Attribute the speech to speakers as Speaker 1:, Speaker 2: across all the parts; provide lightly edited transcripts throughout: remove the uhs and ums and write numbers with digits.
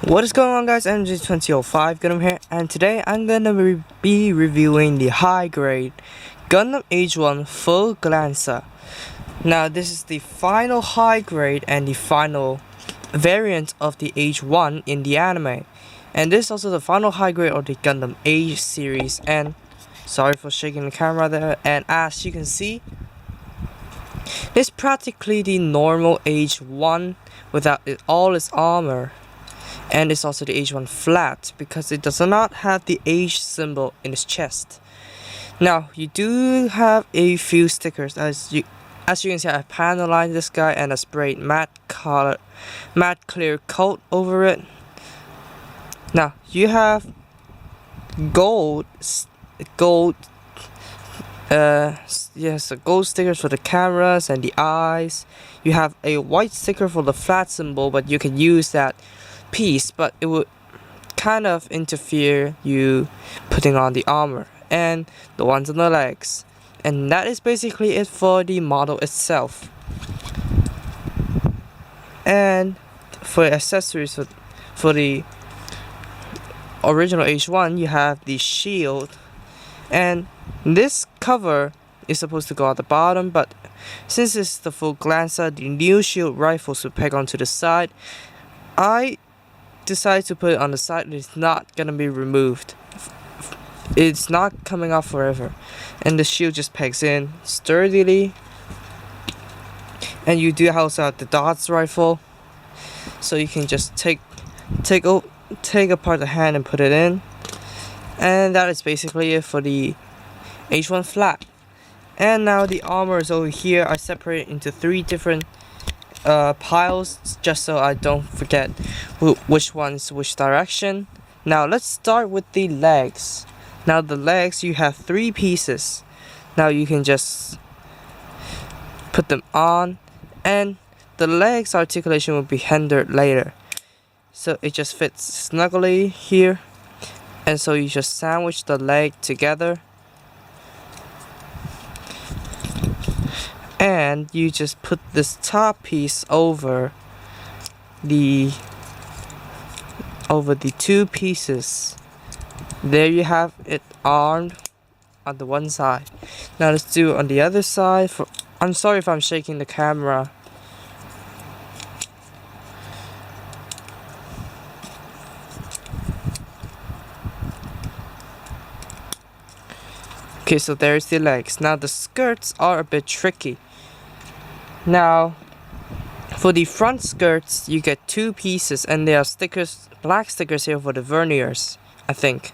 Speaker 1: What is going on, guys? MG2005 Gundam here, and today I'm gonna be reviewing the high grade Gundam AGE-1 full Glansa. Now this is the final high grade and the final variant of the AGE-1 in the anime, and this is also the final high grade of the Gundam AGE series. And sorry for shaking the camera there, and as you can see, it's practically the normal AGE-1 without all its armor. And it's also the AGE-1 flat because it does not have the AGE symbol in its chest. Now you do have a few stickers. As you can see, I panelized this guy and I sprayed matte clear coat over it. Now you have gold gold stickers for the cameras and the eyes. You have a white sticker for the flat symbol, but you can use that piece, but it would kind of interfere you putting on the armor, and the ones on the legs. And that is basically it for the model itself. And for accessories for the original AGE-1, you have the shield, and this cover is supposed to go at the bottom, but since it's the full Glansa, the new shield rifles will peg onto the side. I decided to put it on the side. It's not gonna be removed. It's not coming off forever, and the shield just pegs in sturdily. And you do also have the dots rifle, so you can just take apart the hand and put it in. And that is basically it for the AGE-1 flat. And now the armor is over here. I separate it into 3 different piles just so I don't forget which one's which direction. Now let's start with the legs. Now the legs, you have 3 pieces. Now you can just put them on, and the legs articulation will be hindered later, so it just fits snugly here. And so you just sandwich the leg together, and you just put this top piece over the 2 pieces. There you have it armed on the one side. Now let's do it on the other side. I'm sorry if I'm shaking the camera. Okay, so there's the legs. Now the skirts are a bit tricky. Now for the front skirts, you get 2 pieces, and there are stickers, black stickers here for the verniers, I think.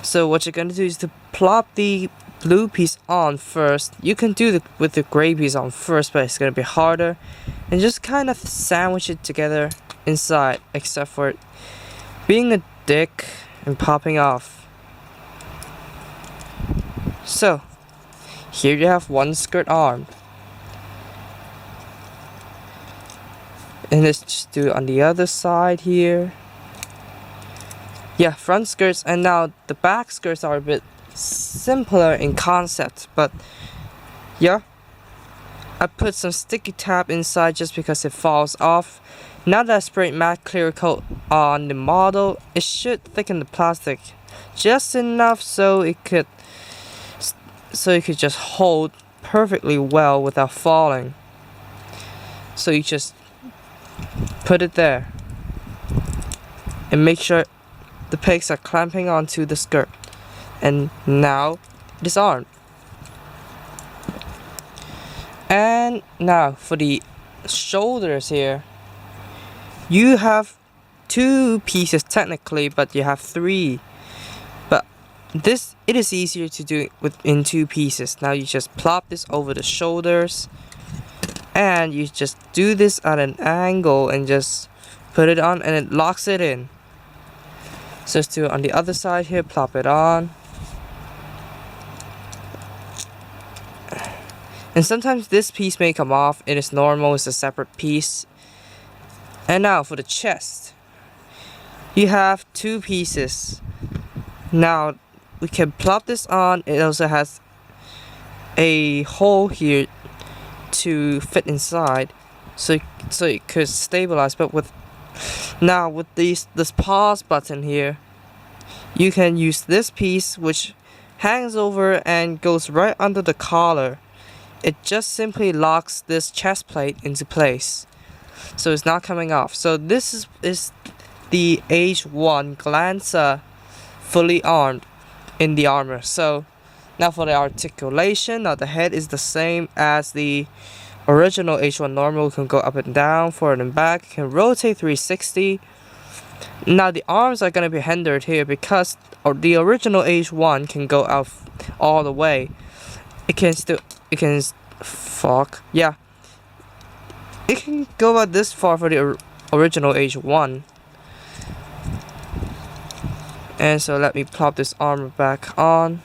Speaker 1: So what you're gonna do is to plop the blue piece on first. You can do it with the gray piece on first, but it's gonna be harder. And just kind of sandwich it together inside, except for it being a dick and popping off. So here you have one skirt armed. And let's just do it on the other side here. Yeah, front skirts. And now the back skirts are a bit simpler in concept, but yeah, I put some sticky tab inside just because it falls off. Now that I sprayed matte clear coat on the model, it should thicken the plastic just enough so it could just hold perfectly well without falling. So you just put it there and make sure the pegs are clamping onto the skirt, and now it is armed. And now for the shoulders here, you have 2 pieces technically, but you have 3. But it is easier to do it in 2 pieces. Now you just plop this over the shoulders, and you just do this at an angle and just put it on, and it locks it in. So let's do it on the other side here. Plop it on. And sometimes this piece may come off. It is normal, it's a separate piece. And now for the chest, you have 2 pieces. Now we can plop this on. It also has a hole here to fit inside, so it could stabilize. But with Now with this pause button here, you can use this piece which hangs over and goes right under the collar. It just simply locks this chest plate into place, so it's not coming off. So this is the AGE-1 Glansa fully armed in the armor. So now for the articulation, now the head is the same as the original AGE-1 normal. It can go up and down, forward and back, it can rotate 360. Now the arms are going to be hindered here because the original AGE-1 can go out all the way. It can go out this far for the original AGE-1. And so let me plop this armor back on.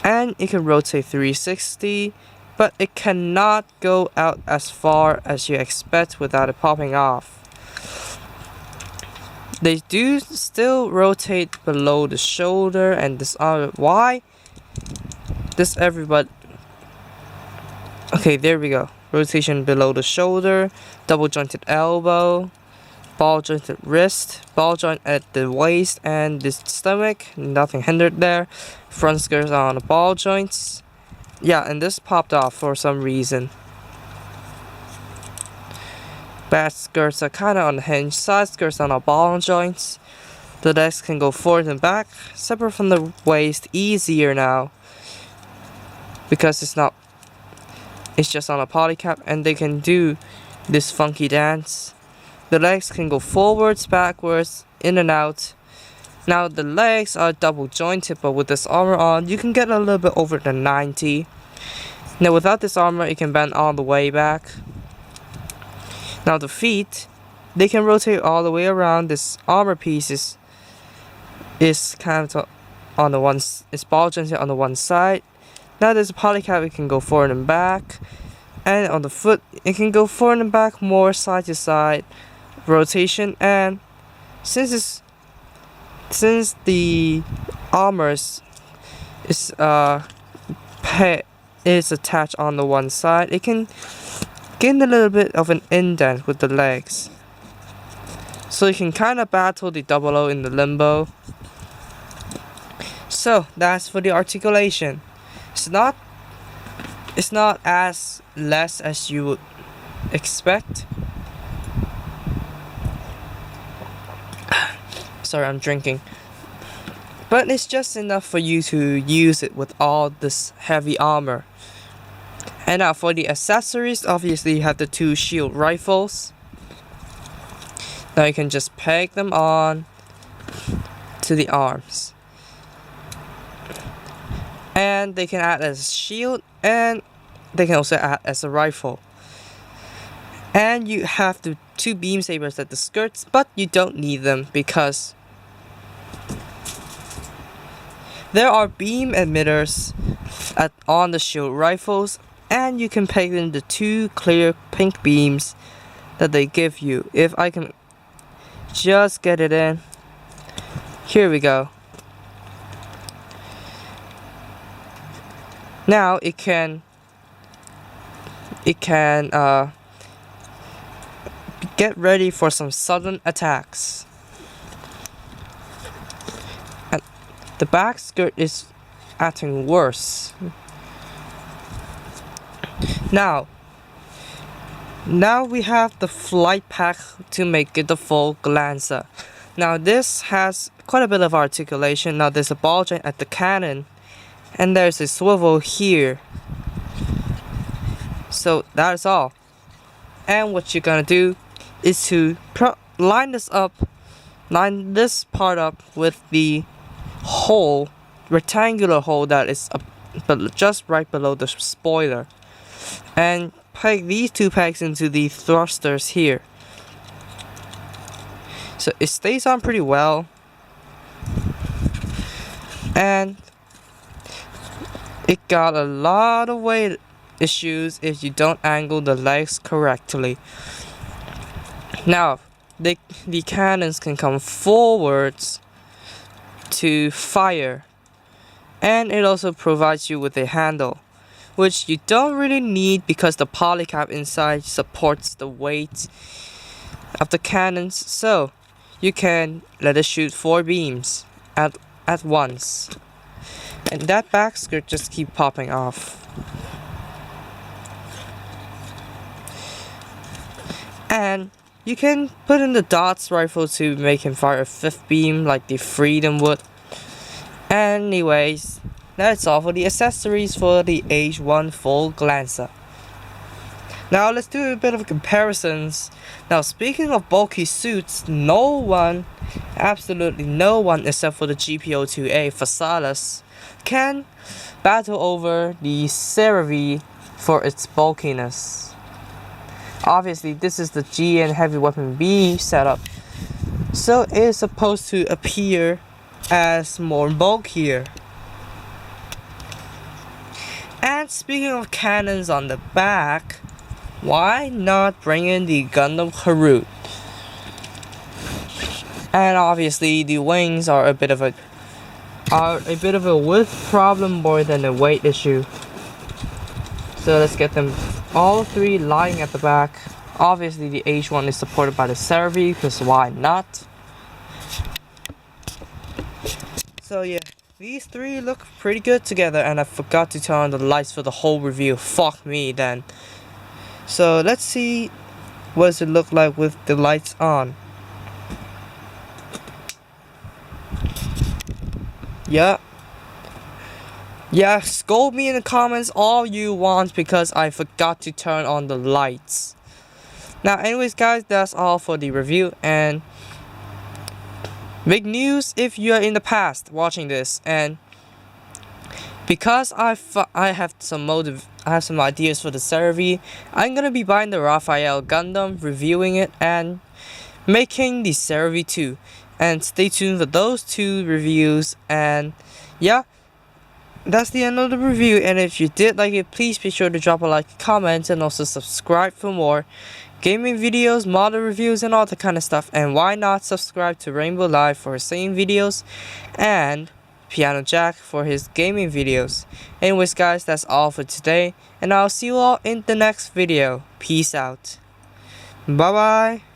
Speaker 1: And it can rotate 360, but it cannot go out as far as you expect without it popping off. They do still rotate below the shoulder and this armor. Why? This everybody. Okay, there we go. Rotation below the shoulder, double jointed elbow, ball jointed wrist, ball joint at the waist and the stomach, nothing hindered there. Front skirts on the ball joints. Yeah, and this popped off for some reason. Back skirts are kind of on the hinge, side skirts on our ball joints. The legs can go forward and back, separate from the waist, easier now. Because it's just on a polycap and they can do this funky dance. The legs can go forwards, backwards, in and out. Now the legs are double jointed, but with this armor on, you can get a little bit over the 90. Now without this armor, it can bend all the way back. Now the feet, they can rotate all the way around. This armor piece is kind of on the one, it's ball jointed on the one side. Now there's a polycap, it can go forward and back. And on the foot, it can go forward and back, more side to side rotation. And since the armor is attached on the one side, it can gain a little bit of an indent with the legs, so you can kind of battle the double O in the limbo. So that's for the articulation. It's not as less as you would expect. Sorry, I'm drinking. But it's just enough for you to use it with all this heavy armor. And now for the accessories, obviously you have the two shield rifles. Now you can just peg them on to the arms. And they can act as a shield, and they can also act as a rifle. And you have the two beam sabers at the skirts, but you don't need them because there are beam emitters on the shield rifles, and you can peg in the two clear pink beams that they give you. If I can just get it in. Here we go. Now it can get ready for some sudden attacks. And the back skirt is acting worse. Now we have the flight pack to make it the full Glansa. Now this has quite a bit of articulation. Now there's a ball joint at the cannon, and there's a swivel here. So that is all. And what you're gonna do is to line this part up with the hole, rectangular hole that is just right below the spoiler, and peg these two pegs into the thrusters here. So it stays on pretty well, and it got a lot of weight issues if you don't angle the legs correctly. Now the cannons can come forwards to fire, and it also provides you with a handle which you don't really need because the polycap inside supports the weight of the cannons, so you can let it shoot 4 beams at once. And that back skirt just keep popping off. And you can put in the dots rifle to make him fire a 5th beam like the Freedom would. Anyways, that's all for the accessories for the AGE-1 full Glansa. Now let's do a bit of comparisons. Now speaking of bulky suits, no one, absolutely no one except for the GPO-2A Phasaelus can battle over the CeraV for its bulkiness. Obviously this is the G and Heavy Weapon B setup, so it is supposed to appear as more bulkier. And speaking of cannons on the back, why not bring in the Gundam Harut? And obviously the wings are a bit of a width problem more than a weight issue. So let's get them all 3 lying at the back. Obviously the AGE-1 is supported by the CeraV, because why not? So yeah, these 3 look pretty good together, and I forgot to turn on the lights for the whole review. Fuck me then. So let's see what does it look like with the lights on. Yeah, scold me in the comments all you want because I forgot to turn on the lights. Now anyways guys, that's all for the review, and big news if you are in the past watching this, and because I have some ideas for the CeraV, I'm gonna be buying the Raphael Gundam, reviewing it, and making the CeraV 2. And stay tuned for those 2 reviews. And yeah, that's the end of the review. And if you did like it, please be sure to drop a like, comment, and also subscribe for more gaming videos, model reviews, and all that kind of stuff. And why not subscribe to Rainbow Live for his singing videos, and Piano Jack for his gaming videos. Anyways guys, that's all for today, and I'll see you all in the next video. Peace out. Bye bye.